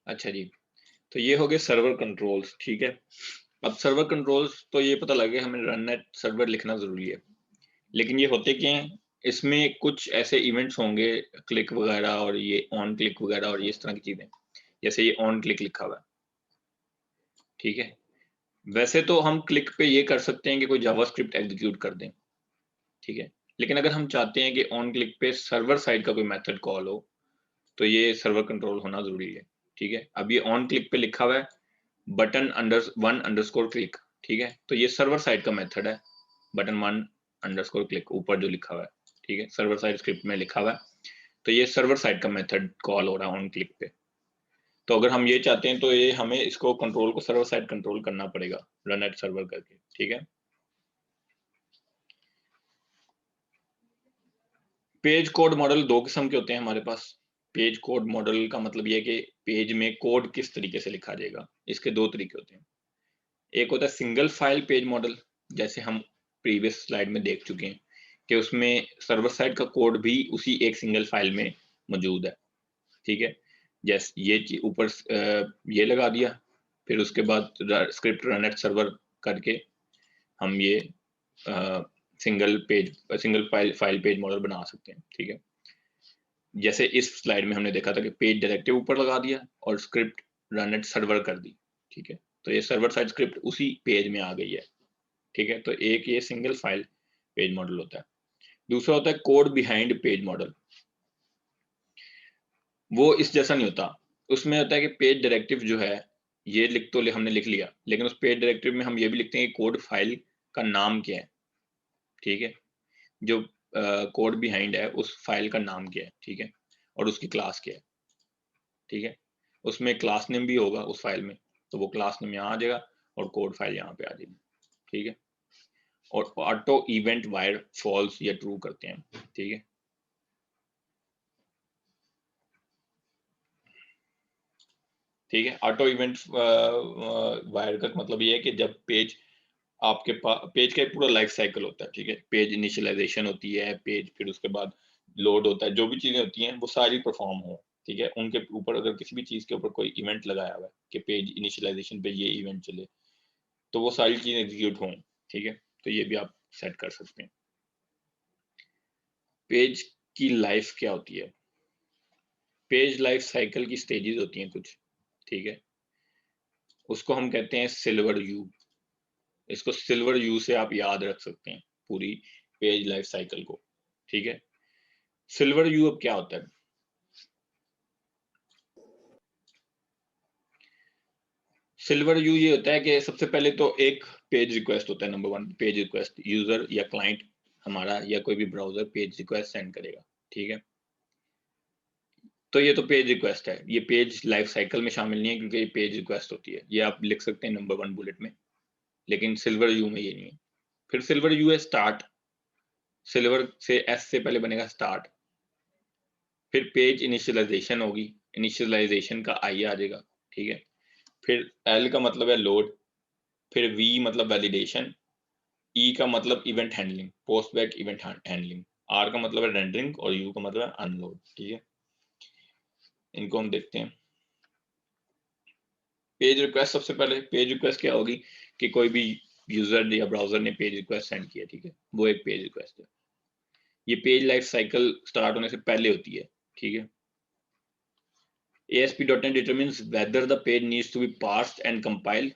अच्छा जी, तो ये हो गए सर्वर कंट्रोल्स, ठीक है। अब सर्वर कंट्रोल्स तो ये पता लग गया हमें रन एट सर्वर लिखना ज़रूरी है। लेकिन ये होते क्या हैं? इसमें कुछ ऐसे इवेंट्स होंगे, क्लिक वगैरह और ये ऑन क्लिक वगैरह और ये इस तरह की चीज़ें। जैसे ये ऑन क्लिक लिखा हुआ है, ठीक है। वैसे तो हम क्लिक पे ये कर सकते हैं कि कोई जावास्क्रिप्ट एग्जीक्यूट कर दें, ठीक है। लेकिन अगर हम चाहते हैं कि ऑन क्लिक पे सर्वर साइड का कोई मेथड कॉल हो, तो ये सर्वर कंट्रोल होना ज़रूरी है, ठीक है। अब ये ऑन क्लिक पे लिखा हुआ है button under one underscore click, ठीक है। तो ये सर्वर साइड का मेथड है, बटन वन अंडरस्कोर क्लिक ऊपर जो लिखा हुआ है, ठीक है। सर्वर साइड स्क्रिप्ट में लिखा हुआ है, तो ये सर्वर साइड का मेथड कॉल हो रहा है ऑन क्लिक पे। तो अगर हम ये चाहते हैं तो ये हमें इसको कंट्रोल को सर्वर साइड कंट्रोल करना पड़ेगा रन एट सर्वर करके, ठीक है। पेज कोड मॉडल दो किस्म के होते हैं हमारे पास। पेज कोड मॉडल का मतलब ये है कि पेज में कोड किस तरीके से लिखा जाएगा। इसके दो तरीके होते हैं। एक होता है सिंगल फाइल पेज मॉडल, जैसे हम प्रीवियस स्लाइड में देख चुके हैं कि उसमें सर्वर साइड का कोड भी उसी एक सिंगल फाइल में मौजूद है, ठीक है। जैसे ये ऊपर ये लगा दिया, फिर उसके बाद स्क्रिप्ट रन एट सर्वर करके हम ये सिंगल फाइल पेज मॉडल बना सकते हैं, ठीक है। जैसे इस स्लाइड में हमने देखा था कि पेज डायरेक्टिव ऊपर लगा दिया और स्क्रिप्ट रन एट सर्वर कर दी, ठीक है। तो ये सर्वर साइड स्क्रिप्ट उसी पेज में आ गई है, ठीक है। तो एक ये सिंगल फाइल पेज मॉडल होता है। दूसरा होता है कोड बिहाइंड पेज मॉडल। वो इस जैसा नहीं होता। उसमें होता है कि पेज डायरेक्टिव जो है, ये हमने लिख लिया, लेकिन उस पेज डायरेक्टिव में हम ये भी लिखते हैं कि कोड फाइल का नाम क्या है, ठीक है। जो कोड बिहाइंड है उस फाइल का नाम क्या है, ठीक है, और उसकी क्लास क्या है, ठीक है। उसमें क्लास नेम भी होगा उस फाइल में, तो वो क्लास नेम यहाँ आ जाएगा और कोड फाइल यहाँ पे आ जाएगी, ठीक है। और ऑटो इवेंट वायर फॉल्स या ट्रू करते हैं, ठीक है। ठीक है, ऑटो इवेंट वायर का मतलब ये है कि जब पेज आपके पास पेज का एक पूरा लाइफ साइकिल होता है, ठीक है। पेज इनिशियलाइजेशन होती है, पेज फिर उसके बाद लोड होता है, जो भी चीजें होती हैं वो सारी परफॉर्म हो, ठीक है। उनके ऊपर अगर किसी भी चीज के ऊपर कोई इवेंट लगाया हुआ है कि पेज इनिशियलाइजेशन पे ये इवेंट चले, तो वो सारी चीजें एग्जीक्यूट हों, ठीक है। तो ये भी आप सेट कर सकते हैं। पेज की लाइफ क्या होती है? पेज लाइफ साइकिल की स्टेजेस होती हैं कुछ, ठीक है। उसको हम कहते हैं सिल्वर यू। इसको सिल्वर यू से आप याद रख सकते हैं पूरी पेज लाइफ साइकिल को, ठीक है। सिल्वर यू अब क्या होता है? सिल्वर यू ये होता है कि सबसे पहले तो एक पेज रिक्वेस्ट होता है, number one page request, user या क्लाइंट हमारा या कोई भी ब्राउजर पेज रिक्वेस्ट सेंड करेगा, ठीक है। तो ये तो पेज रिक्वेस्ट है, ये पेज लाइफ साइकिल में शामिल नहीं है क्योंकि ये पेज रिक्वेस्ट होती है, ये आप लिख सकते हैं नंबर वन बुलेट में, लेकिन सिल्वर यू में ये नहीं है। फिर सिल्वर यू है स्टार्ट। सिल्वर से एस से पहले बनेगा स्टार्ट। फिर पेज इनिशियलाइजेशन होगी, इनिशियलाइजेशन का आई आ जाएगा, ठीक है। फिर एल का मतलब है लोड। फिर वी मतलब वैलिडेशन। ई का मतलब event handling, post back event handling. R का मतलब है रेंडरिंग और यू का मतलब है अनलोड, ठीक है। इनको हम देखते हैं। पेज रिक्वेस्ट, सबसे पहले पेज रिक्वेस्ट क्या होगी कि कोई भी यूजर या ब्राउजर ने पेज रिक्वेस्ट सेंड किया, ठीक है, वो एक पेज रिक्वेस्ट है। ये पेज लाइफ साइकिल स्टार्ट होने से पहले होती है, ठीक है। ASP.NET determines whether the page needs to be parsed and compiled।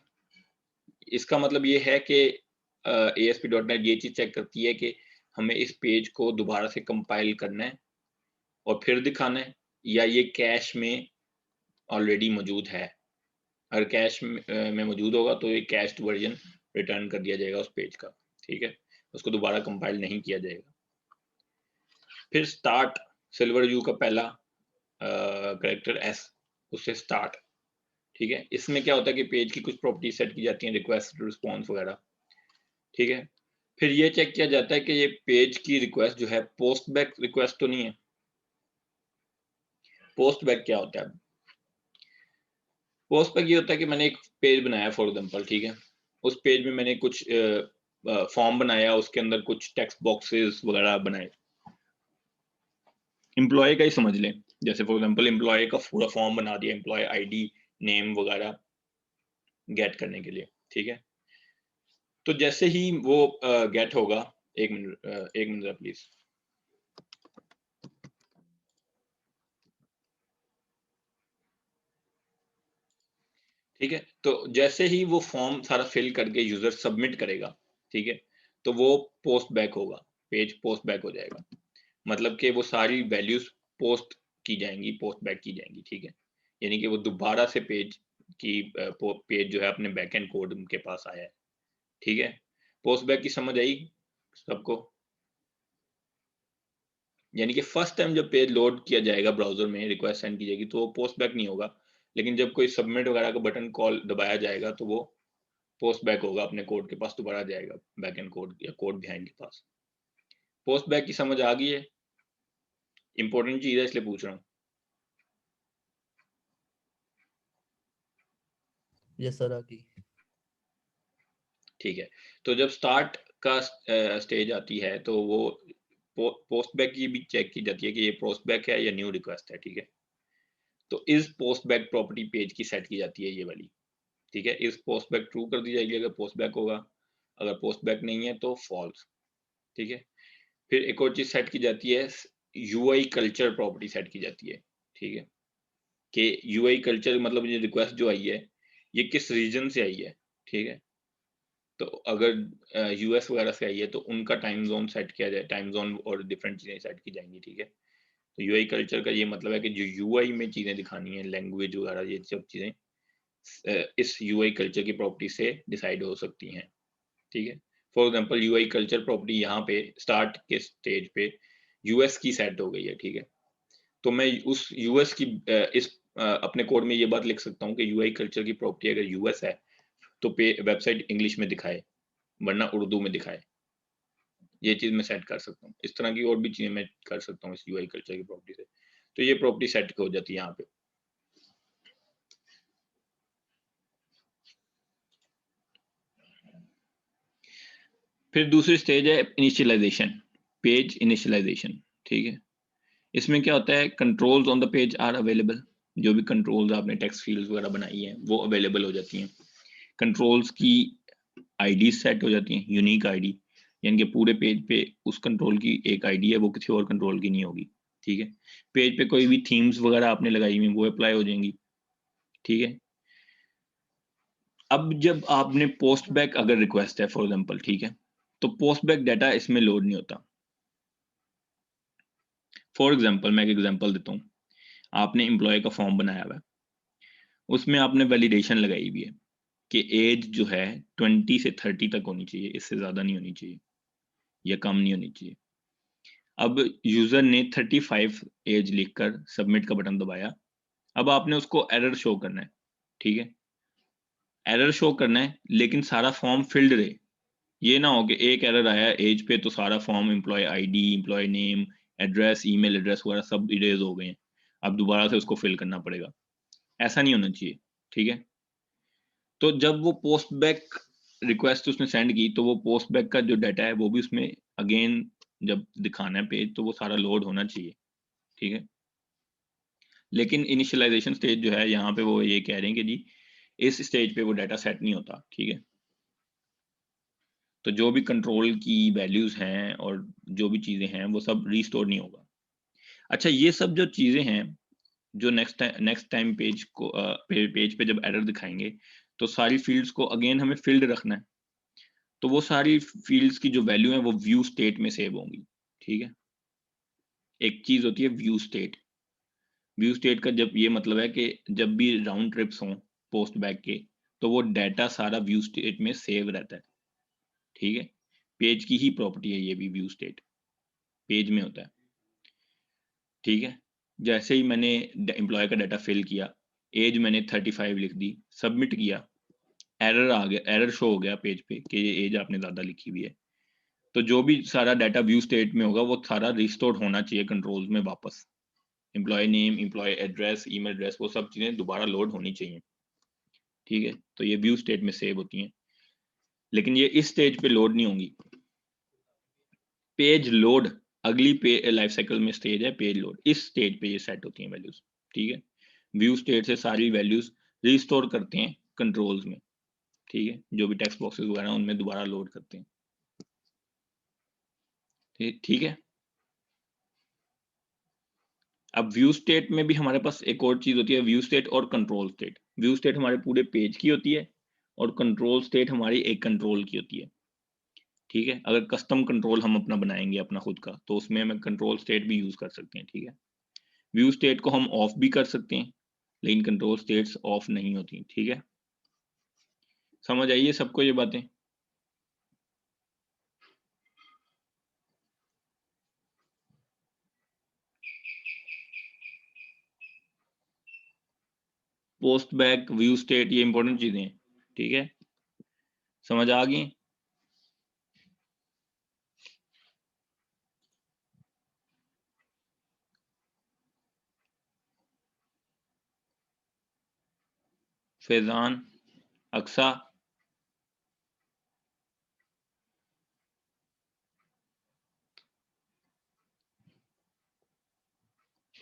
इसका मतलब ये है कि ASP.NET ये चीज चेक करती है कि हमें इस पेज को दोबारा से कंपाइल करना है और फिर दिखाना है, या ये कैश में ऑलरेडी मौजूद है। अगर कैश में मौजूद होगा तो ये कैश्ड वर्जन रिटर्न कर दिया जाएगा उस पेज का, ठीक है। उसको दोबारा कंपाइल नहीं किया जाएगा। फिर स्टार्ट, सिल्वर यू का पहला कैरेक्टर एस, उससे स्टार्ट, ठीक है। इसमें क्या होता है कि पेज की कुछ प्रॉपर्टी सेट की जाती हैं, रिक्वेस्ट रिस्पॉन्स वगैरह, ठीक है। फिर ये चेक किया जाता है कि ये पेज की रिक्वेस्ट जो है पोस्ट बैक रिक्वेस्ट तो नहीं है। पोस्ट बैक क्या होता है? पोस्ट बैक ये होता है कि मैंने एक पेज बनाया फॉर एग्जांपल, ठीक है। उस पेज में मैंने कुछ फॉर्म बनाया, उसके अंदर कुछ टेक्स्ट बॉक्सेस वगैरह बनाए। एम्प्लॉय का ही समझ लें, जैसे फॉर एग्जांपल एम्प्लॉय का पूरा फॉर्म बना दिया, एम्प्लॉय आईडी नेम वगैरह गेट करने के लिए, ठीक है। तो जैसे ही वो गेट होगा, एक मिनट प्लीज। ठीक है, तो जैसे ही वो फॉर्म सारा फिल करके यूजर सबमिट करेगा, ठीक है, तो वो पोस्ट बैक होगा, पेज पोस्ट बैक हो जाएगा। मतलब कि वो सारी वैल्यूज पोस्ट की जाएंगी, पोस्ट बैक की जाएंगी, ठीक है। यानी कि वो दोबारा से पेज की पेज जो है अपने बैक एंड कोड के पास आया है, ठीक है। पोस्ट बैक की समझ आई सबको? यानी कि फर्स्ट टाइम जब पेज लोड किया जाएगा ब्राउजर में, रिक्वेस्ट सेंड की जाएगी, तो वो पोस्ट बैक नहीं होगा। लेकिन जब कोई सबमिट वगैरह का बटन कॉल दबाया जाएगा तो वो पोस्ट बैक होगा, अपने कोड के पास दोबारा जाएगा, बैक एंड कोड या कोड बिहाइंड के पास। पोस्ट बैक की समझ आ गई है? इंपॉर्टेंट चीज है इसलिए पूछ रहा हूँ। यस सर, आ गई। ठीक है, तो जब स्टार्ट का स्टेज आती है तो वो पोस्ट बैक की भी चेक की जाती है कि ये पोस्ट बैक है या न्यू रिक्वेस्ट है, ठीक है। तो इस पोस्ट बैक प्रॉपर्टी पेज की सेट की जाती है, ये वाली, ठीक है। इस पोस्ट बैक ट्रू कर दी जाएगी अगर पोस्ट बैक होगा, अगर पोस्ट बैक नहीं है तो फॉल्स, ठीक है। फिर एक और चीज सेट की जाती है, यूआई कल्चर प्रॉपर्टी सेट की जाती है, ठीक है। कि यूआई कल्चर मतलब ये रिक्वेस्ट जो आई है ये किस रीजन से आई है, ठीक है। तो अगर यूएस वगैरह से आई है तो उनका टाइम जोन सेट किया जाए, टाइम जोन और डिफरेंट चीजें सेट की जाएंगी, ठीक है। तो यूआई कल्चर का ये मतलब है कि जो यूआई में चीजें दिखानी है, लैंग्वेज वगैरह, ये सब चीजें इस यूआई कल्चर की प्रॉपर्टी से डिसाइड हो सकती हैं, ठीक है। For example UI culture property यहाँ पे स्टार्ट के स्टेज पे यूएस की सेट हो गई है, ठीक है। तो मैं उस यूएस की अपने कोड में ये बात लिख सकता हूँ कि यूआई कल्चर की प्रॉपर्टी अगर यूएस है तो पे वेबसाइट इंग्लिश में दिखाए, वरना उर्दू में दिखाए। ये चीज मैं सेट कर सकता हूँ। इस तरह की और भी चीजें मैं कर सकता हूँ इस यूआई कल्चर की प्रॉपर्टी से। तो ये प्रॉपर्टी सेट हो जाती है यहाँ पे। फिर दूसरी स्टेज है इनिशियलाइजेशन, पेज इनिशियलाइजेशन, ठीक है। इसमें क्या होता है, controls on the page are available. जो भी कंट्रोल्स आपने टेक्स्ट फील्ड्स वगैरह बनाई हैं वो अवेलेबल हो जाती हैं। कंट्रोल्स की आईडी सेट हो जाती हैं, यूनिक आईडी, यानी कि पूरे पेज पे उस कंट्रोल की एक आईडी है, वो किसी और कंट्रोल की नहीं होगी, ठीक है। पेज पे कोई भी थीम्स वगैरह आपने लगाई हुई वो अप्लाई हो जाएंगी, ठीक है। अब जब आपने पोस्ट बैक अगर रिक्वेस्ट है फॉर एग्जांपल, ठीक है, तो पोस्ट बैक डाटा इसमें लोड नहीं होता। फॉर एग्जांपल मैं एक एग्जांपल देता हूँ। आपने एम्प्लॉय का फॉर्म बनाया हुआ है, उसमें आपने वैलिडेशन लगाई हुई है कि एज जो है 20 से 30 तक होनी चाहिए, इससे ज्यादा नहीं होनी चाहिए या कम नहीं होनी चाहिए। अब यूजर ने 35 एज लिखकर सबमिट का बटन दबाया। अब आपने उसको एरर शो करना है, ठीक है। एरर शो करना है लेकिन सारा फॉर्म फिल्ड रहे। ये ना हो कि एक एरर आया एज पे तो सारा form, employee ID, employee name, address, email address वगैरह सब इरेज हो गए हैं, अब दोबारा से उसको फिल करना पड़ेगा। ऐसा नहीं होना चाहिए, ठीक है। तो जब वो पोस्ट बैक रिक्वेस्ट उसने सेंड की तो वो पोस्ट बैक का जो डाटा है वो भी उसमें अगेन जब दिखाना है पेज तो वो सारा लोड होना चाहिए, ठीक है। लेकिन इनिशियलाइजेशन स्टेज जो है यहाँ पे वो ये कह रहे हैं कि जी इस स्टेज पे वो डाटा सेट नहीं होता, ठीक है। तो जो भी कंट्रोल की वैल्यूज हैं और जो भी चीजें हैं वो सब रीस्टोर नहीं होगा। अच्छा, ये सब जो चीजें हैं जो नेक्स्ट टाइम पेज को पेज पे जब एरर दिखाएंगे तो सारी फील्ड्स को अगेन हमें फील्ड रखना है। तो वो सारी फील्ड्स की जो वैल्यू है वो व्यू स्टेट में सेव होंगी, ठीक है। एक चीज होती है व्यू स्टेट। व्यू स्टेट का जब ये मतलब है कि जब भी राउंड ट्रिप्स हों पोस्ट बैक के तो वो डाटा सारा व्यू स्टेट में सेव रहता है, ठीक है। पेज की ही प्रॉपर्टी है ये भी, व्यू स्टेट पेज में होता है, ठीक है। जैसे ही मैंने एम्प्लॉय का डाटा फिल किया, एज मैंने 35 लिख दी, सबमिट किया, एरर आ गया, एरर शो हो गया पेज पे कि ये एज आपने ज़्यादा लिखी हुई है। तो जो भी सारा डाटा व्यू स्टेट में होगा वो सारा रिस्टोर होना चाहिए कंट्रोल्स में वापस। Employee name, employee address, email address, वो सब चीज़ें दोबारा लोड होनी चाहिए, ठीक है। तो ये व्यू स्टेट में सेव होती हैं, लेकिन ये इस स्टेज पे लोड नहीं होंगी। पेज लोड अगली लाइफ साइकिल में स्टेज है पेज लोड, इस स्टेज पे ये सेट होती हैं वैल्यूज, ठीक है। व्यू स्टेट से सारी वैल्यूज रिस्टोर करते हैं कंट्रोल्स में, ठीक है, जो भी टेक्स्ट बॉक्सेस वगैरह उनमें दोबारा लोड करते हैं, ठीक है। अब व्यू स्टेट में भी हमारे पास एक और चीज होती है, व्यू स्टेट और कंट्रोल स्टेट। व्यू स्टेट हमारे पूरे पेज की होती है और कंट्रोल स्टेट हमारी एक कंट्रोल की होती है, ठीक है। अगर कस्टम कंट्रोल हम अपना बनाएंगे अपना खुद का, तो उसमें हम कंट्रोल स्टेट भी यूज कर सकते हैं, ठीक है। व्यू स्टेट को हम ऑफ भी कर सकते हैं, लेकिन कंट्रोल स्टेट्स ऑफ नहीं होती, ठीक है। समझ आइए सबको ये बातें। पोस्ट बैक, व्यू स्टेट, ये इंपॉर्टेंट चीजें हैं, ठीक है। समझ आ गई। फैजान, अक्सा,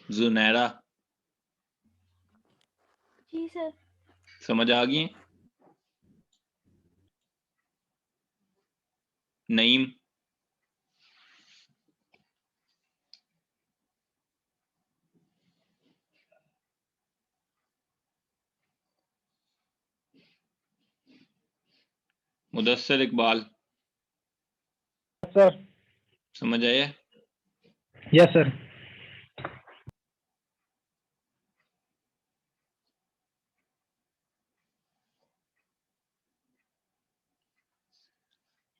जुनैरा, जी सर। समझ आ गई। नईम, मुदस्सिर इकबाल, सर। समझ आया। Yes sir.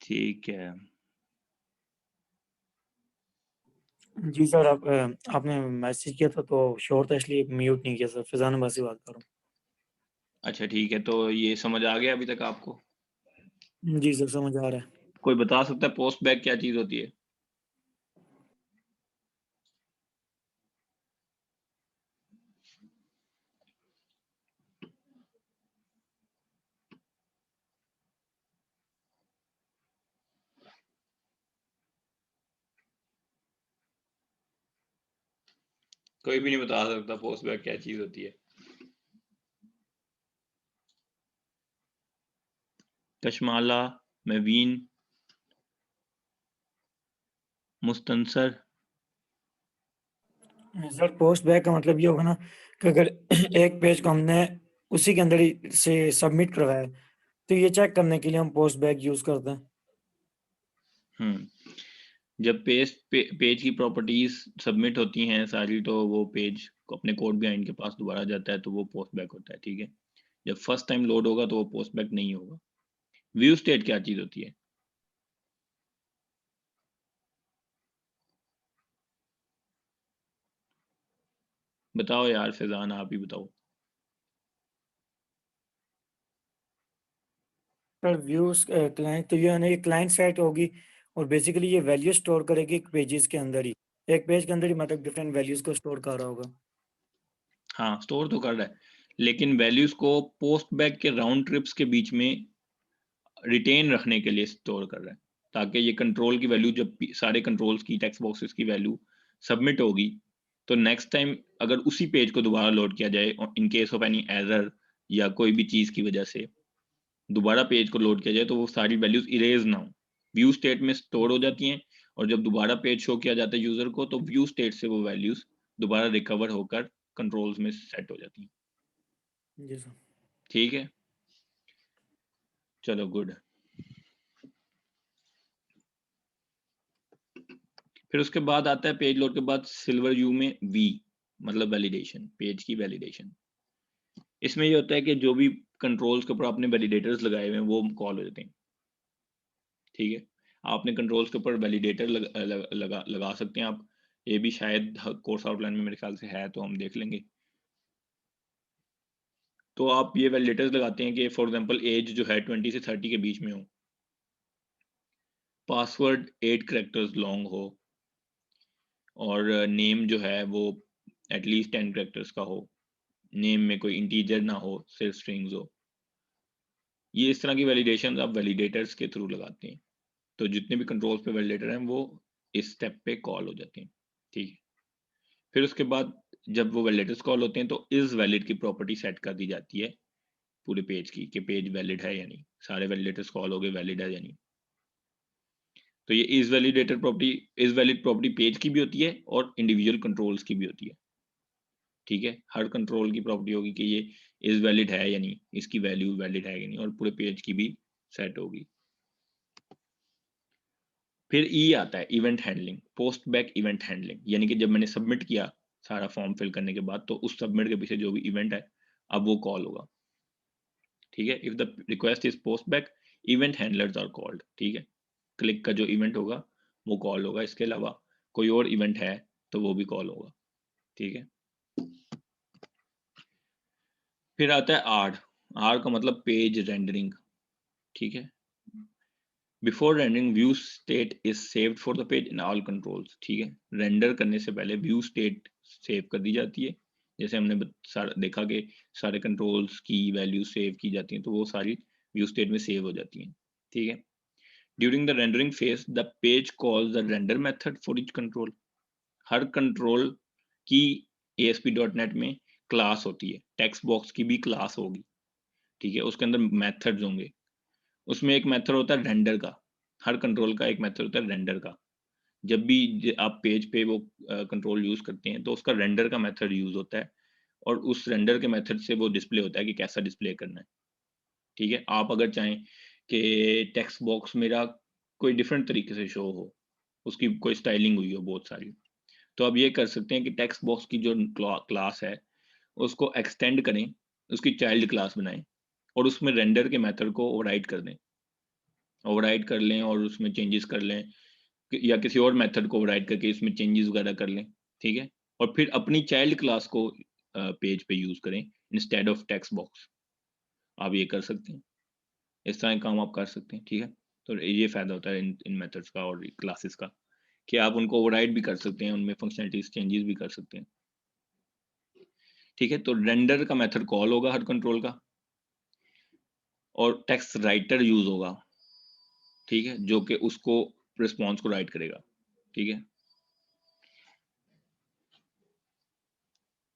ठीक है। जी सर, आपने मैसेज किया था तो शोर था इसलिए म्यूट नहीं किया सर। फिजान अब्बास से बात कर रहा अच्छा ठीक है, तो ये समझ आ गया अभी तक आपको? हूँ। जी सर, समझ आ रहा है। कोई बता सकता है पोस्ट बैक क्या चीज होती है? कोई भी नहीं बता सकता पोस्ट बैक क्या चीज होती है। Kashmala, मवीन, Mustansar. Sir, post back का मतलब ये होगा ना कि अगर एक पेज को हमने उसी के अंदर ही से सबमिट करवाया है, तो ये चेक करने के लिए हम पोस्ट बैक यूज करते हैं। जब पेज की प्रॉपर्टीज सबमिट होती हैं सारी, तो वो पेज अपने कोड बिहाइंड के पास दोबारा जाता है, तो वो पोस्ट बैक होता है, ठीक है। जब फर्स्ट टाइम लोड होगा तो वो पोस्ट बैक नहीं होगा। व्यू स्टेट क्या चीज होती है? बताओ यार फैजान, आप ही बताओ। सर, व्यूज क्लाइंट तो ये है ना, ये क्लाइंट साइट होगी और बेसिकली ये वैल्यू स्टोर करेगी एक पेजेस के अंदर ही। एक पेज के अंदर ही मतलब डिफरेंट वैल्यूज को स्टोर कर रहा होगा। हाँ, स्टोर तो कर रहा है, लेकिन वैल्यूज को पोस्ट बैक के राउंड ट्रिप्स के बीच में रिटेन रखने के लिए स्टोर कर रहा है, ताकि ये कंट्रोल की वैल्यू, जब सारे कंट्रोल्स की टेक्स्ट बॉक्सेस की वैल्यू सबमिट होगी, तो नेक्स्ट टाइम अगर उसी पेज को दोबारा लोड किया जाए in case of any error या कोई भी चीज की वजह से दोबारा पेज को लोड किया जाए, तो वो सारी वैल्यूज इरेज ना हो, व्यू स्टेट में स्टोर हो जाती हैं। और जब दोबारा पेज शो किया जाता है यूजर को, तो व्यू स्टेट से वो वैल्यूज दोबारा रिकवर होकर कंट्रोल्स में सेट हो जाती हैं, जी सर। ठीक है। चलो गुड। फिर उसके बाद आता है पेज लोड के बाद सिल्वर व्यू में वी, मतलब वैलिडेशन, पेज की वैलिडेशन। इसमें ये होता है कि जो भी कंट्रोल्स के ऊपर आपने वैलिडेटर्स लगाए हुए हैं वो कॉल हो जाते हैं, ठीक है। आपने कंट्रोल्स के ऊपर वैलिडेटर लगा सकते हैं आप। ये भी शायद कोर्स आउटलाइन में मेरे ख्याल से है, तो हम देख लेंगे। तो आप ये वैलिडेटर्स लगाते हैं कि फॉर एग्जांपल एज जो है 20 से 30 के बीच में हो, पासवर्ड 8 कैरेक्टर्स लॉन्ग हो, और नेम जो है वो एटलीस्ट 10 कैरेक्टर्स का हो, नेम में कोई इंटीजर ना हो, सिर्फ स्ट्रिंग्स हो। ये इस तरह की वैलिडेशन आप वैलिडेटर्स के थ्रू लगाते हैं। तो जितने भी कंट्रोल्स पे वैलिडेटर हैं वो इस स्टेप पे कॉल हो जाते हैं, ठीक है। फिर उसके बाद जब वो वैलिडेटर्स कॉल होते हैं तो इस वैलिड की प्रॉपर्टी सेट कर दी जाती है पूरे पेज की कि पेज वैलिड है या नहीं, सारे वैलिडेटर्स कॉल हो गए, वैलिड है या नहीं। तो ये is validator property, is valid property page की भी होती है और इंडिविजुअल कंट्रोल्स की भी होती है। ठीक है, हर कंट्रोल की प्रॉपर्टी होगी कि ये इज वैलिड है या नहीं, इसकी वैल्यू वैलिड है या नहीं, और पूरे पेज की भी सेट होगी। फिर ई आता है event handling, post back event handling, यानी कि जब मैंने सबमिट किया सारा फॉर्म फिल करने के बाद, तो उस सबमिट के पीछे जो भी इवेंट है अब वो कॉल होगा। ठीक है, if the request is post back, event handlers are called. ठीक है, क्लिक का जो इवेंट होगा वो कॉल होगा, इसके अलावा कोई और इवेंट है तो वो भी कॉल होगा। ठीक है, फिर आता है आर। आर का मतलब पेज रेंडरिंग। ठीक है, before rendering view state is saved for the page in all controls. ठीक है, रेंडर करने से पहले व्यू स्टेट सेव कर दी जाती है, जैसे हमने देखा कि सारे कंट्रोल्स की वैल्यू सेव की जाती हैं, तो वो सारी व्यू स्टेट में सेव हो जाती हैं। ठीक है, during the rendering phase the page calls the render method for each control. Her control की ASP.NET में क्लास होती है, टेक्स्ट बॉक्स की भी क्लास होगी। ठीक है, उसके अंदर मेथड्स होंगे, उसमें एक मेथड होता है रेंडर का, हर कंट्रोल का एक मेथड होता है रेंडर का। जब भी आप पेज पे वो कंट्रोल यूज करते हैं तो उसका रेंडर का मेथड यूज होता है, और उस रेंडर के मेथड से वो डिस्प्ले होता है कि कैसा डिस्प्ले करना है। ठीक है, आप अगर चाहें कि टेक्स्ट बॉक्स मेरा कोई डिफरेंट तरीके से शो हो, उसकी कोई स्टाइलिंग हुई हो बहुत सारी, तो आप ये कर सकते हैं कि टेक्स्ट बॉक्स की जो क्लास है उसको एक्सटेंड करें, उसकी चाइल्ड क्लास बनाएं, और उसमें रेंडर के मेथड को ओवरराइड कर दें, ओवरराइड कर लें और उसमें चेंजेस कर लें, या किसी और मेथड को ओवरराइड करके इसमें चेंजेस वगैरह कर लें। ठीक है, और फिर अपनी चाइल्ड क्लास को पेज पे यूज करें इंस्टेड ऑफ टेक्स्ट बॉक्स। आप ये कर सकते हैं, इस तरह काम आप कर सकते हैं। ठीक है, तो ये फायदा होता है इन मेथड्स का और क्लासेस का, कि आप उनको ओवरराइड भी कर सकते हैं, उनमें फंक्शनलिटीज चेंजेस भी कर सकते हैं। ठीक है, तो रेंडर का मेथड कॉल होगा हर कंट्रोल का, और टेक्स्ट राइटर यूज होगा। ठीक है, जो कि उसको रिस्पॉन्स को राइट करेगा। ठीक है,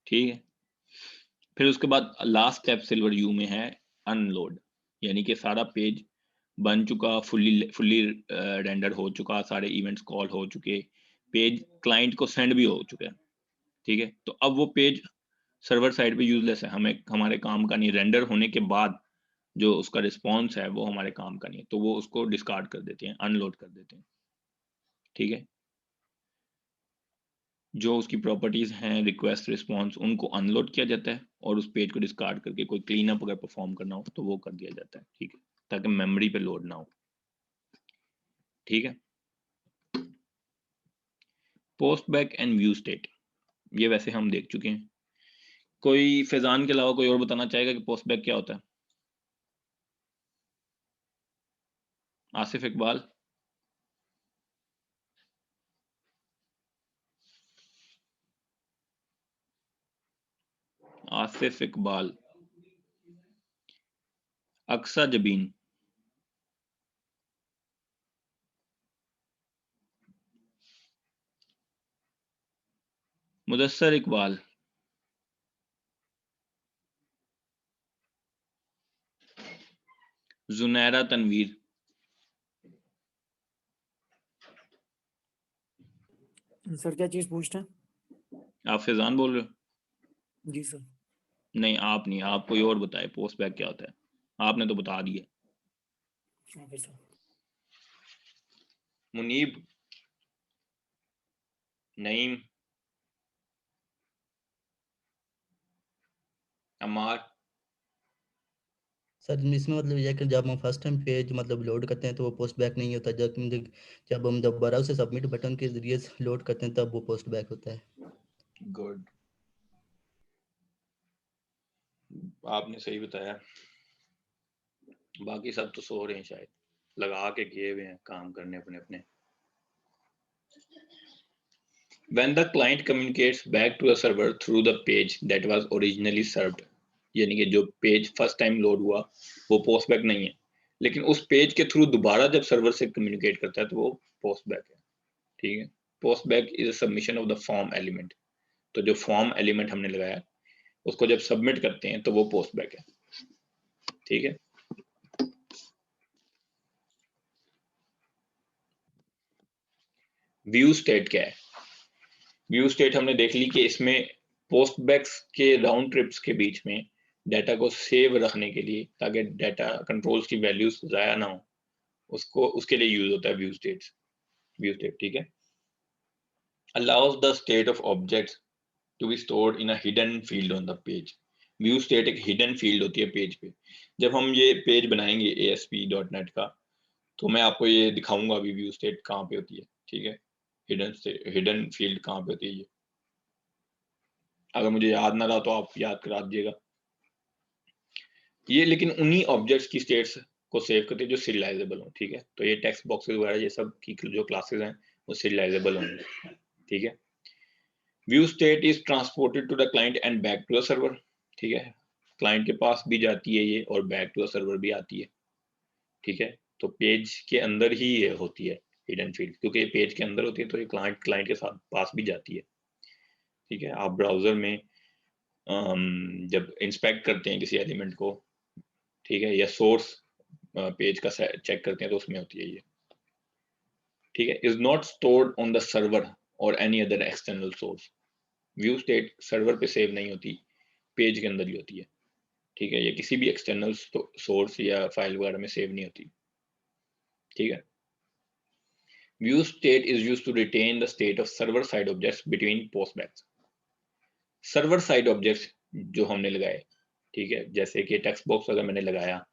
ठीक है, फिर उसके बाद लास्ट स्टेप सिल्वर यू में है अनलोड, यानी कि सारा पेज बन चुका, फुल्ली रेंडर हो चुका, सारे इवेंट्स कॉल हो चुके, पेज क्लाइंट को सेंड भी हो चुके हैं। ठीक है, तो अब वो पेज सर्वर साइड पे यूजलेस है, हमें हमारे काम का नहीं। रेंडर होने के बाद जो उसका रिस्पॉन्स है वो हमारे काम का नहीं है, तो वो उसको डिस्कार्ड कर देते हैं, अनलोड कर देते हैं। ठीक है, जो उसकी प्रॉपर्टीज हैं रिक्वेस्ट रिस्पॉन्स, उनको अनलोड किया जाता है, और उस पेज को डिस्कार्ड करके कोई क्लीन अप अगर परफॉर्म करना हो तो वो कर दिया जाता है। ठीक है, ताकि मेमोरी पे लोड ना हो। ठीक है, post back and view state, ये वैसे हम देख चुके हैं। कोई फैजान के अलावा कोई और बताना चाहेगा कि पोस्ट बैक क्या होता है? आसिफ इकबाल। आसिफ इकबाल। अक्सा जबीन। मुदस्सर इकबाल। जुनैरा तनवीर। सर क्या चीज पूछना है? आप फैजान बोल रहे हो? जी सर। नहीं, आप नहीं, आप कोई और बताए पोस्ट बैक क्या होता है, आपने तो बता दिया। Okay sir. Munib. Naeem. Ammar. Sir इसमें मतलब ये है कि जब हम फर्स्ट टाइम पेज मतलब लोड करते हैं तो वो पोस्ट बैक नहीं होता, जब हम दोबारा उसे सबमिट बटन के जरिए लोड करते हैं तब वो पोस्ट बैक होता है। गुड, आपने सही बताया। बाकी सब तो सो रहे हैं शायद, लगा के किए हुए हैं काम करने अपने अपने। When the client communicates back to the server through the page that was originally served, यानी कि जो पेज फर्स्ट टाइम लोड हुआ वो पोस्ट बैक नहीं है, लेकिन उस पेज के थ्रू दोबारा जब सर्वर से कम्युनिकेट करता है तो वो पोस्ट बैक है। ठीक है, post back is a submission of the form element, तो जो फॉर्म एलिमेंट हमने लगाया उसको जब सबमिट करते हैं तो वो पोस्ट बैक है। ठीक है। व्यू स्टेट क्या है? व्यू स्टेट हमने देख ली कि इसमें पोस्टबैक्स के राउंड ट्रिप्स के बीच में डाटा को सेव रखने के लिए, ताकि डाटा कंट्रोल्स की वैल्यूज ज़ाया ना हो, उसको उसके लिए यूज होता है व्यू स्टेट। ठीक है। allows the state of objects to be stored in a hidden field on the page। View state एक हिडन फील्ड होती है पेज पे। जब हम ये पेज बनाएंगे ASP.NET का, तो मैं आपको ये दिखाऊंगा अभी व्यू स्टेट कहाँ पे होती है। ठीक है, हिडन फील्ड कहाँ पे होती है ये, अगर मुझे याद ना रहा तो आप याद करा दीजिएगा। ये लेकिन उन्हीं ऑब्जेक्ट्स की स्टेट्स को सेव करते हैं जो सीरियलाइजेबल हो। ठीक है, तो ये टेक्स्ट बॉक्सेस वगैरह ये सब की जो क्लासेस हैं वो सीरियलाइजेबल होंगे। ठीक है। View state is transported to the client and back to the server. ठीक है, क्लाइंट के पास भी जाती है ये और बैक टू द सर्वर भी आती है। ठीक है, तो पेज के अंदर ही ये होती है हिडन फील्ड, क्योंकि पेज के अंदर होती है तो ये क्लाइंट के साथ पास भी जाती है। ठीक है, आप ब्राउजर में जब इंस्पेक्ट करते हैं किसी एलिमेंट को, ठीक है, या सोर्स पेज का चेक करते हैं तो उसमें होती है ये। ठीक है, is not stored on the server और any other external source. View state server पे सेव नहीं होती, पेज के अंदर ही होती है। ठीक है, ये किसी भी एक्सटर्नल सोर्स या फाइल वगैरह में सेव नहीं होती। ठीक है। View state is used to retain the state of server side objects between postbacks. Server side objects जो हमने लगाए, ठीक है, जैसे कि टेक्स्ट बॉक्स अगर मैंने लगाया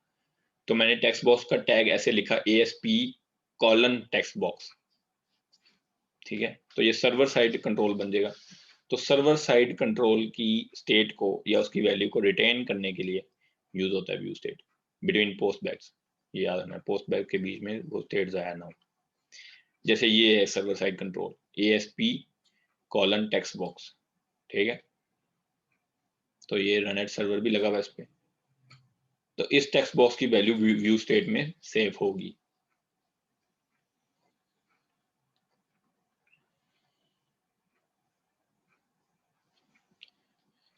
तो मैंने टेक्स्ट बॉक्स का टैग ऐसे लिखा ASP: टेक्स्ट बॉक्स। ठीक है, तो ये सर्वर साइड कंट्रोल बन जाएगा। तो सर्वर साइड कंट्रोल की स्टेट को या उसकी वैल्यू को रिटेन करने के लिए यूज होता है view state between post bags. ये याद रखना, पोस्ट बैग के बीच में वो स्टेट जाया ना हो। जैसे ये है server side control ASP: text box. ठीक है, तो ये रनएट सर्वर भी लगा हुआ है इस पे, तो इस टेक्स्ट बॉक्स की वैल्यू व्यू स्टेट में सेव होगी।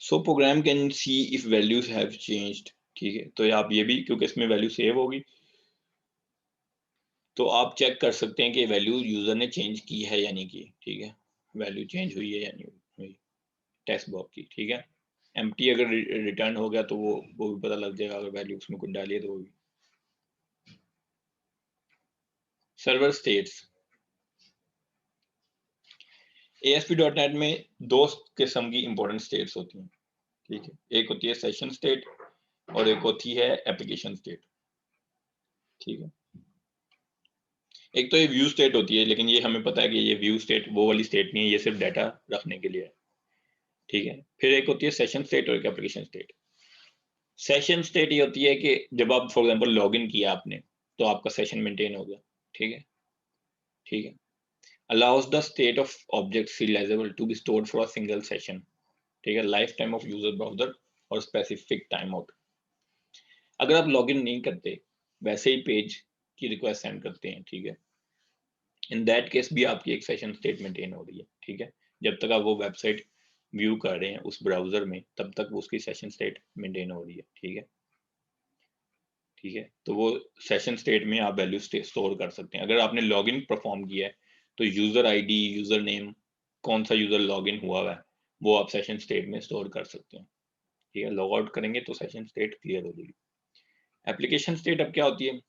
So program can see if values have changed. ठीक है, तो आप ये भी, क्योंकि इसमें वैल्यू सेव होगी, तो आप चेक कर सकते हैं कि वैल्यू यूजर ने चेंज की है या नहीं की। ठीक है, वैल्यू चेंज हुई है या नहीं हुई टेक्स्ट बॉक्स की। ठीक है, एम्प्टी अगर रिटर्न हो गया तो वो भी पता लग जाएगा, अगर वैल्यू उसमें कुछ डाली है तो वो भी। सर्वर स्टेट्स ASP.NET में दो किस्म की इंपॉर्टेंट स्टेट्स होती हैं। ठीक है, एक होती है सेशन स्टेट और एक होती है एप्लीकेशन स्टेट। ठीक है, एक तो ये व्यू स्टेट होती है, लेकिन ये हमें पता है कि ये व्यू स्टेट वो वाली स्टेट नहीं है, ये सिर्फ डाटा रखने के लिए है। ठीक है, फिर एक होती है सेशन स्टेट और एक एप्लीकेशन स्टेट। सेशन स्टेट ये होती है कि जब आप फॉर एग्जांपल लॉगिन किया आपने, तो आपका सेशन मेंटेन हो गया। ठीक है, ठीक है, allows the state of object serializable to be stored for a single session। ठीक है, life time of user browser और स्पेसिफिक टाइम आउट। अगर आप लॉगिन नहीं करते, वैसे ही पेज की रिक्वेस्ट सेंड करते हैं, ठीक है, इन दैट केस भी आपकी एक सेशन स्टेट मेंटेन हो रही है। ठीक है, जब तक आप वो वेबसाइट व्यू कर रहे हैं उस ब्राउजर में, तब तक उसकी सेशन स्टेट मेंटेन हो रही है। ठीक है, ठीक है, तो वो सेशन स्टेट में आप वैल्यू स्टोर कर सकते हैं। अगर आपने लॉगिन परफॉर्म किया है तो यूजर आईडी, यूजर नेम, कौन सा यूजर लॉगिन हुआ है वो आप सेशन स्टेट में स्टोर कर सकते हैं। ठीक है, लॉग आउट करेंगे तो सेशन स्टेट क्लियर हो जाएगी। एप्लीकेशन स्टेट अब क्या होती है?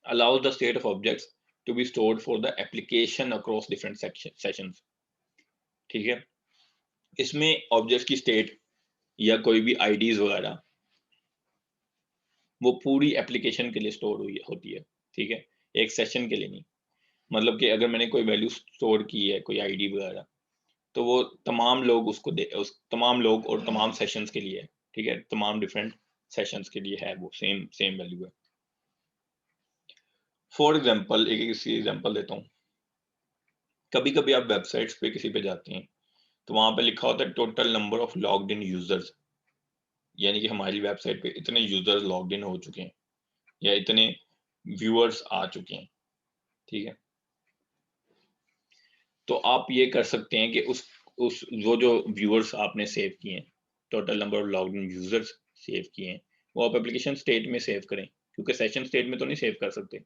allows the state of objects to be stored for the application across different sessions। ठीक है, इसमें ऑब्जेक्ट्स की स्टेट या कोई भी आईडीज वगैरह वो पूरी एप्लीकेशन के लिए स्टोर हुई होती है। ठीक है, एक सेशन के लिए नहीं। मतलब कि अगर मैंने कोई वैल्यू स्टोर की है, कोई आईडी वगैरह, तो वो तमाम लोग उसको उस तमाम लोग और तमाम सेशंस के लिए है। ठीक है, तमाम डिफरेंट सेशंस के लिए है, वो सेम वैल्यू है। फॉर एग्जांपल एक एग्जांपल देता हूँ। कभी कभी आप वेबसाइट्स पे किसी पे जाते हैं तो वहां पे लिखा होता है total number of logged in users, यानी कि हमारी वेबसाइट पे इतने यूजर्स लॉग्ड इन हो चुके हैं या इतने व्यूअर्स आ चुके हैं। ठीक है, तो आप ये कर सकते हैं कि उस जो व्यूअर्स आपने सेव किए हैं, total number of logged in users save किए हैं, वो आप एप्लीकेशन स्टेट में सेव करें, क्योंकि सेशन स्टेट में तो नहीं सेव कर सकते।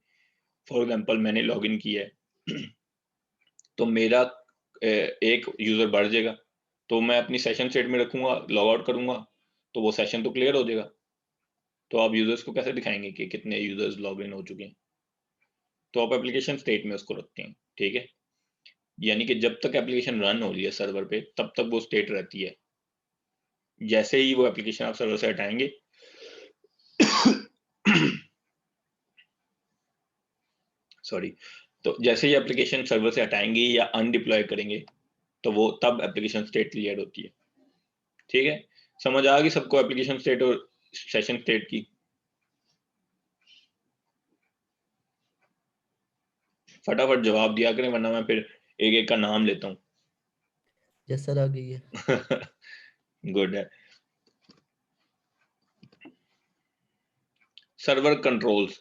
फॉर एग्जांपल मैंने लॉगिन किया है तो मेरा एक यूजर बढ़ जाएगा, तो मैं अपनी सेशन स्टेट में रखूंगा, लॉग आउट करूंगा तो वो सेशन तो क्लियर हो जाएगा। तो आप यूजर्स को कैसे दिखाएंगे कि कितने यूजर्स लॉग इन हो चुके हैं? तो आप एप्लीकेशन स्टेट में उसको रखते हैं, ठीक है। यानी कि जब तक एप्लीकेशन रन हो रही है सर्वर पे तब तक वो स्टेट रहती है। जैसे ही वो एप्लीकेशन आप सर्वर से हटाएंगे सॉरी, तो जैसे ही एप्लीकेशन सर्वर से हटाएंगे या अनडिप्लॉय करेंगे तो वो तब एप्लीकेशन स्टेट क्लियर होती है, ठीक है। समझ आ गई सबको एप्लीकेशन स्टेट और सेशन स्टेट की? फटाफट जवाब दिया करें वरना मैं फिर एक एक का नाम लेता हूँ। यस सर, आ गई है। गुड है। सर्वर कंट्रोल्स,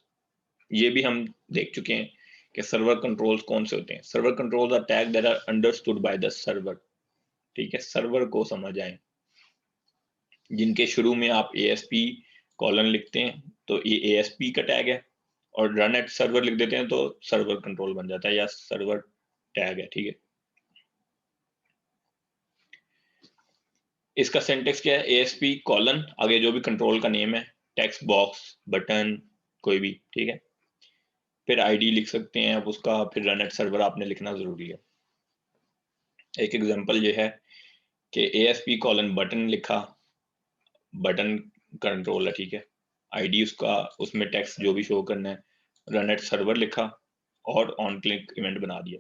ये भी हम देख चुके हैं कि सर्वर कंट्रोल्स कौन से होते हैं। Server controls are tag that are understood by the server, ठीक है, सर्वर को समझ आए, जिनके शुरू में आप ASP कॉलन लिखते हैं तो ये ASP का टैग है, और रन एट सर्वर लिख देते हैं तो सर्वर कंट्रोल बन जाता है या सर्वर टैग है, ठीक है। इसका सिंटेक्स क्या है? ASP कॉलन, आगे जो भी कंट्रोल का नेम है, टेक्स्ट बॉक्स, बटन, कोई भी, ठीक है। फिर ID लिख सकते हैं आप उसका, फिर रन एट सर्वर आपने लिखना जरूरी है। एक एग्जांपल ये है कि ASP कॉलन बटन लिखा, बटन कंट्रोल है, ठीक है। ID उसका, उसमें टेक्स्ट जो भी शो करना है, रन एट सर्वर लिखा और ऑन क्लिक इवेंट बना दिया।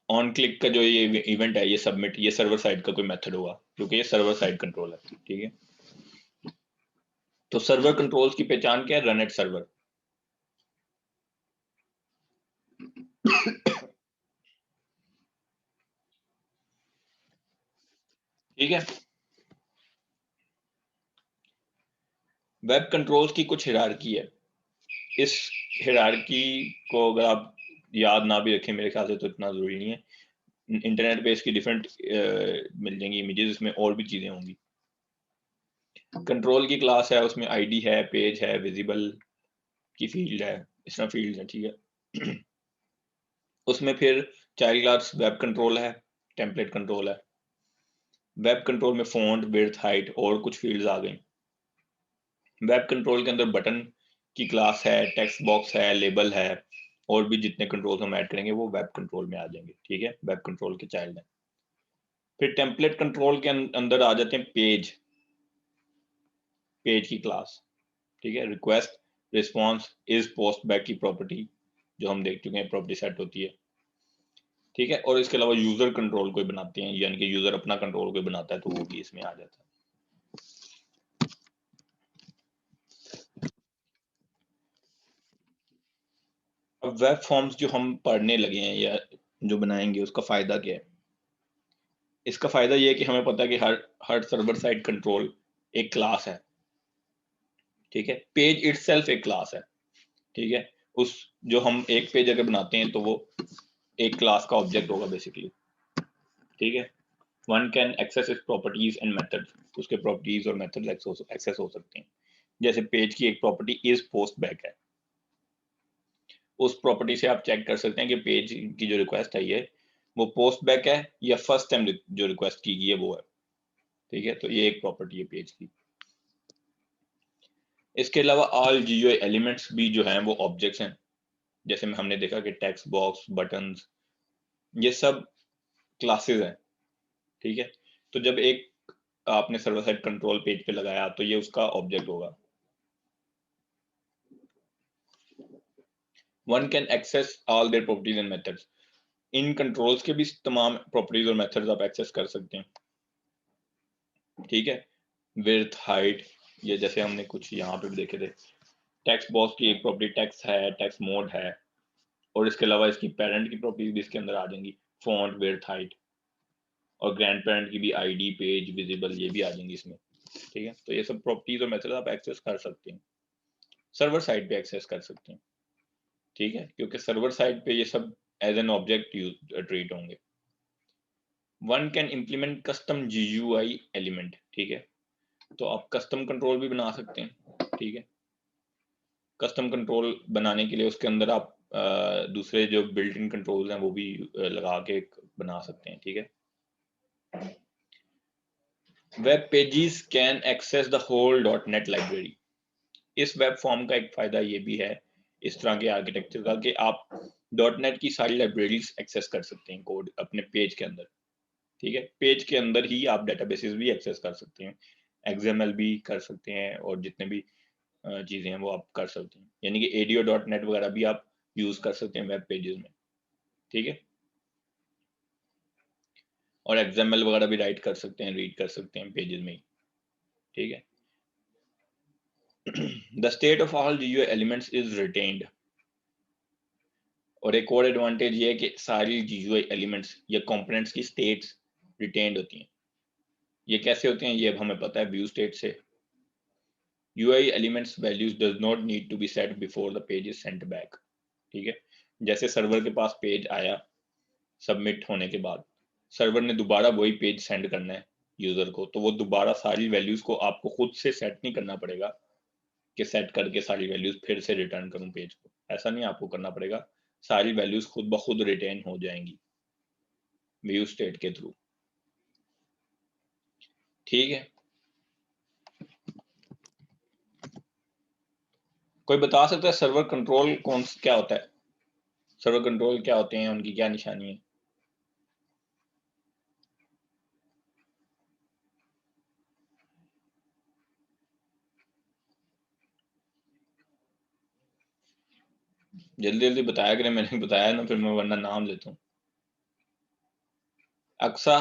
ऑन क्लिक का जो ये इवेंट है, ये सबमिट, ये सर्वर साइड का कोई मेथड होगा क्योंकि ये सर्वर साइड कंट्रोल है, ठीक है। तो सर्वर कंट्रोल्स की पहचान क्या है? Run at server. ठीक है। वेब कंट्रोल्स की कुछ हिरार्की है। इस हिरार्की को अगर आप याद ना भी रखें, मेरे ख्याल से तो इतना जरूरी नहीं है। इंटरनेट पे इसकी डिफरेंट मिल जाएंगी इमेजेस, इसमें और भी चीजें होंगी। कंट्रोल की क्लास है, उसमें ID है, पेज है, विजिबल की फील्ड है, इस तरह फील्ड है, ठीक है। उसमें फिर चाइल्ड क्लास वेब कंट्रोल है, टेम्पलेट कंट्रोल है। वेब कंट्रोल में फॉन्ट, विड्थ, हाइट और कुछ फील्ड्स आ गई। वेब कंट्रोल के अंदर बटन की क्लास है, टेक्स्ट बॉक्स है, लेबल है, और भी जितने कंट्रोल हम ऐड करेंगे वो वेब कंट्रोल में आ जाएंगे, ठीक है, वेब कंट्रोल के चाइल्ड है। फिर टेम्पलेट कंट्रोल के अंदर आ जाते हैं पेज, पेज की क्लास, ठीक है। Request, response, is, post back की प्रॉपर्टी जो हम देख चुके हैं प्रॉपर्टी सेट होती है, ठीक है। और इसके अलावा यूजर कंट्रोल कोई बनाते हैं, यानी कि यूजर अपना कंट्रोल कोई बनाता है तो वो भी इसमें आ जाता है। अब वेब फॉर्म्स जो हम पढ़ने लगे हैं या जो बनाएंगे उसका फायदा क्या है? इसका फायदा ये है कि हमें पता है कि हर सर्वर साइड कंट्रोल एक क्लास है, ठीक है। पेज इटसेल्फ एक क्लास है, ठीक है। उस जो हम एक पेज अगर बनाते हैं तो वो एक क्लास का ऑब्जेक्ट होगा बेसिकली, ठीक है। One can access its properties and methods, उसके प्रॉपर्टीज और मेथड्स एक्सेस हो सकते हैं। जैसे पेज की एक प्रॉपर्टी इज पोस्ट बैक है, उस प्रॉपर्टी से आप चेक कर सकते हैं कि पेज की जो रिक्वेस्ट है ये वो पोस्ट बैक है या फर्स्ट टाइम जो रिक्वेस्ट की गई है वो है, ठीक है। तो ये एक प्रॉपर्टी है पेज की। इसके अलावा ऑल GUI एलिमेंट्स भी जो हैं वो ऑब्जेक्ट्स हैं। जैसे में हमने देखा कि टेक्स्ट बॉक्स, बटन्स, ये सब क्लासेस हैं, ठीक है। तो जब एक आपने सर्वर साइड कंट्रोल पेज पे लगाया तो ये उसका ऑब्जेक्ट होगा। One can access all their properties and methods, इन कंट्रोल्स के भी तमाम प्रॉपर्टीज और मेथड्स आप एक्सेस कर सकते हैं, ठीक है। विड्थ, हाइट, ये जैसे हमने कुछ यहाँ पे भी देखे थे। टेक्स्ट बॉक्स की एक प्रॉपर्टी टेक्स्ट है, टेक्स्ट मोड है, और इसके अलावा इसकी पेरेंट की प्रॉपर्टीज भी इसके अंदर आ जाएंगी, फॉन्ट, विड्थ, हाइट, और ग्रैंड पेरेंट की भी ID, पेज, विजिबल, ये भी आ जाएंगी इसमें, ठीक है। तो ये सब प्रॉपर्टीज और मेथड आप एक्सेस कर सकते हैं, सर्वर साइड पे एक्सेस कर सकते हैं, ठीक है, क्योंकि सर्वर साइड पे ये सब एज एन ऑब्जेक्ट ट्रीट होंगे। One can implement custom GUI element, ठीक है। तो आप कस्टम कंट्रोल भी बना सकते हैं, ठीक है। कस्टम कंट्रोल बनाने के लिए उसके अंदर आप दूसरे जो बिल्ट इन कंट्रोल्स हैं वो भी लगा के बना सकते हैं, ठीक है। Web pages can access the whole .NET library. इस वेब फॉर्म का एक फायदा ये भी है इस तरह के आर्किटेक्चर का कि आप .NET की सारी लाइब्रेरीज एक्सेस कर सकते हैं कोड अपने पेज के अंदर, ठीक है। पेज के अंदर ही आप डेटाबेसेस भी एक्सेस कर सकते हैं, XML भी कर सकते हैं और जितने भी चीजें हैं वो आप कर सकते हैं, यानी कि ADO.NET वगैरह भी आप यूज कर सकते हैं वेब पेजेस में, ठीक है। और XML वगैरह भी राइट कर सकते हैं, रीड कर सकते हैं पेजेस में ही, ठीक है। The state of all GUI elements is retained। और एक और एडवांटेज ये है कि सारी GUI एलिमेंट्स या कंपोनेंट्स की स्टेट्स रिटेन्ड होती हैं। ये कैसे होते हैं ये अब हमें पता है व्यू स्टेट से। UI elements values does not need to be set before the page is sent back, ठीक है। जैसे सर्वर के पास पेज आया सबमिट होने के बाद, सर्वर ने दोबारा वही पेज सेंड करना है यूजर को, तो वो दोबारा सारी वैल्यूज को आपको खुद से सेट नहीं करना पड़ेगा कि सेट करके सारी वैल्यूज फिर से रिटर्न करूं पेज को, ऐसा नहीं आपको करना पड़ेगा। सारी वैल्यूज खुद ब खुद रिटेन हो जाएंगी व्यू स्टेट के थ्रू, ठीक है। कोई बता सकता है सर्वर कंट्रोल क्या होता है? सर्वर कंट्रोल क्या होते हैं, उनकी क्या निशानी है? जल्दी जल्दी बताया करें, मैंने बताया ना फिर मैं वरना नाम लेता हूँ। अक्सा,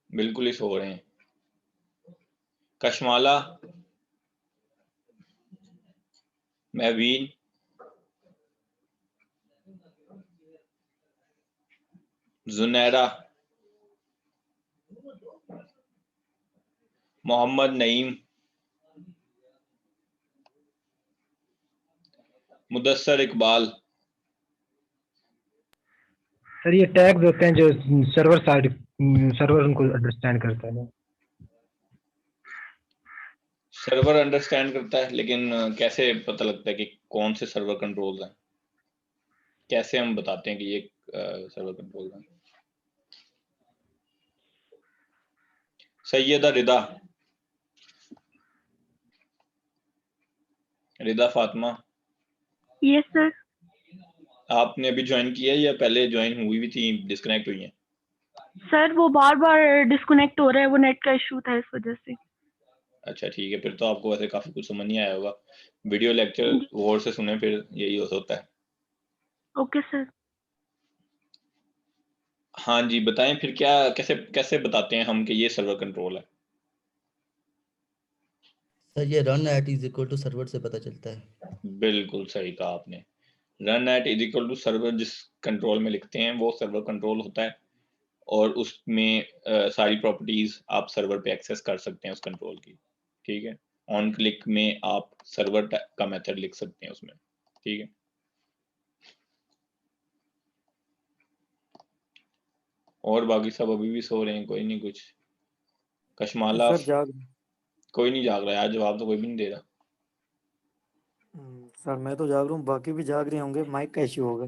बिल्कुल ही सो रहे हैं। कशमाला, महवीन, जुनैरा, मोहम्मद नईम, मुदस्सर इकबाल। सर ये टैग्स होते हैं जो सर्वर उनको अंडरस्टैंड करता है। सर्वर अंडरस्टैंड करता है, लेकिन कैसे पता लगता है कि कौन से सर्वर कंट्रोल हैं? कैसे हम बताते हैं कि ये सर्वर कंट्रोल है? Syeda Rida, Rida Fatima, yes sir. आपने अभी ज्वाइन किया है या पहले ज्वाइन हुई भी थी, डिस्कनेक्ट हुई हैं? सर वो बार बार डिस्कनेक्ट हो रहा है, वो नेट का इशू था इस वजह से। अच्छा ठीक है, फिर तो आपको वैसे काफी कुछ समझ नहीं आया होगा। वीडियो लेक्चर गौर से सुने, फिर यही होता है। Okay sir. हाँ जी बताएं फिर क्या, कैसे कैसे बताते हैं हम कि ये सर्वर कंट्रोल है? सर ये run at is equal to server से पता चलता है। बिल्कुल सही कहा आपने। Run at is equal to server जिस कंट्रोल में लिखते हैं वो सर्वर कंट्रोल होता है, और उसमें सारी प्रॉपर्टीज आप सर्वर पे एक्सेस कर सकते हैं उस कंट्रोल की, ठीक है। ऑन क्लिक में आप सर्वर का मेथड लिख सकते हैं उसमें, ठीक है। और बाकी सब अभी भी सो रहे हैं, कोई नहीं कुछ? कशमाला, सर जाग कोई नहीं जाग रहा यार, जवाब तो कोई भी नहीं दे रहा। सर मैं तो जाग रहा हूँ, बाकी भी जाग रहे होंगे, माइक का इश्यू होगा।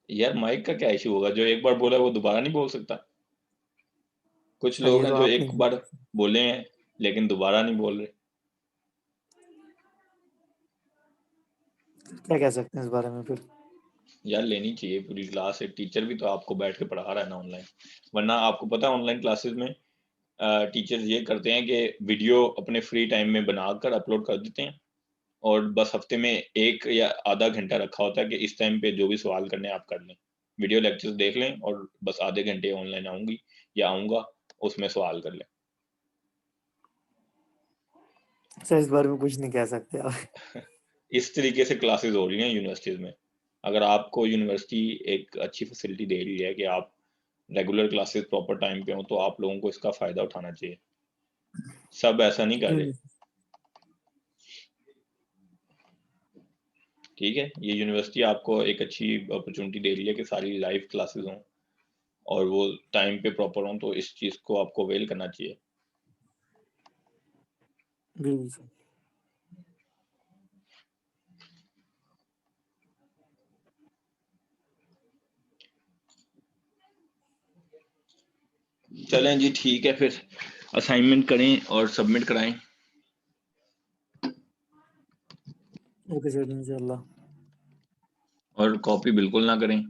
यार माइक का क्या इशू होगा? जो एक बार बोला वो दोबारा नहीं बोल सकता। कुछ सर ये लोग हैं तो जो आप एक बार बोले हैं लेकिन दोबारा नहीं बोल रहे। क्या कह सकते हैं इस बारे में फिर? यार लेनी चाहिए पूरी क्लास, एक टीचर भी तो आपको बैठ के पढ़ा रहा है ना ऑनलाइन, वरना आपको पता है ऑनलाइन क्लासेस में टीचर्स ये करते हैं कि वीडियो अपने फ्री टाइम में बनाकर अपलोड कर देते हैं, और बस हफ्ते में 1 या आधा घंटा रखा होता है कि इस टाइम पे जो भी सवाल करने आप कर लें, वीडियो लेक्चर्स देख लें और बस आधे घंटे ऑनलाइन आऊंगी या आऊंगा उसमें सवाल कर लें। सर इस बारे में कुछ नहीं कह सकते आप। इस तरीके से क्लासेस हो रही हैं यूनिवर्सिटीज में। अगर आपको यूनिवर्सिटी एक अच्छी फैसिलिटी दे रही है कि आप रेगुलर क्लासेस प्रॉपर टाइम पे हो, तो आप लोगों को इसका फायदा उठाना चाहिए। सब ऐसा नहीं कर क्यों रहे। नहीं? ठीक है, ये यूनिवर्सिटी आपको एक अच्छी अपॉर्चुनिटी दे रही है कि सारी लाइव क्लासेस हों और वो टाइम पे प्रॉपर हों, तो इस चीज़ को आपको अवेल करना चाहिए। बिल्कुल सर। चलें जी, ठीक है, फिर असाइनमेंट करें और सबमिट कराएं। ओके सर, इंशाल्लाह। और कॉपी बिल्कुल ना करें।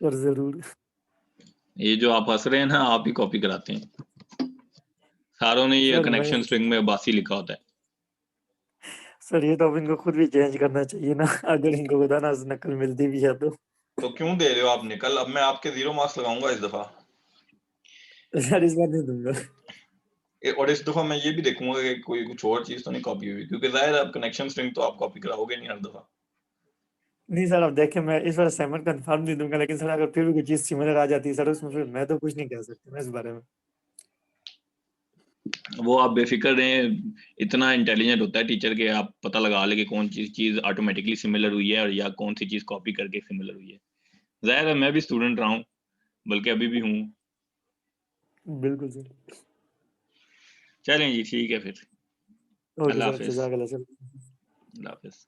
सर जरूर। ये जो आप हंस रहे हैं ना, आप ही कॉपी कराते हैं। सारों ने ये सर कनेक्शन मैं स्ट्रिंग में अब्बासी लिखा होता है। सर ये तो अब इनको खुद भी चेंज करना चाहिए ना, अगर इनको खुदा ना नकल मिलती भी है तो क्यों दे रहे हो आप निकल? अब मैं आपके 0 मार्क्स लगाऊंगा इस दफा। सर इस बार नहीं दूंगा। और इस दफा मैं ये भी देखूंगा कि कोई कुछ और चीज तो नहीं कॉपी हुई, क्योंकि जाहिर है अब कनेक्शन स्ट्रिंग तो आप कॉपी कराओगे नहीं हर दफा। नहीं सर, अब देखें, मैं इस बार असाइनमेंट कंफर्म नहीं दूंगा, लेकिन सर अगर फिर भी कोई चीज सिमिलर आ जाती है सर, उसमें फिर मैं तो कुछ नहीं कह सकता ना इस बारे में। वो आप बेफिक्र रहें, इतना इंटेलिजेंट होता है टीचर के आप पता लगा ले कि कौन चीज ऑटोमेटिकली सिमिलर हुई है और या कौन सी चीज कॉपी करके सिमिलर हुई है। जाहिर है मैं भी स्टूडेंट रहा हूँ, बल्कि अभी भी हूँ। बिल्कुल सर। चलें जी, ठीक है फिर। ओके अल्लाह सर, हाफिज। जज़ाकल्लाह सर। अल्लाह हाफिज।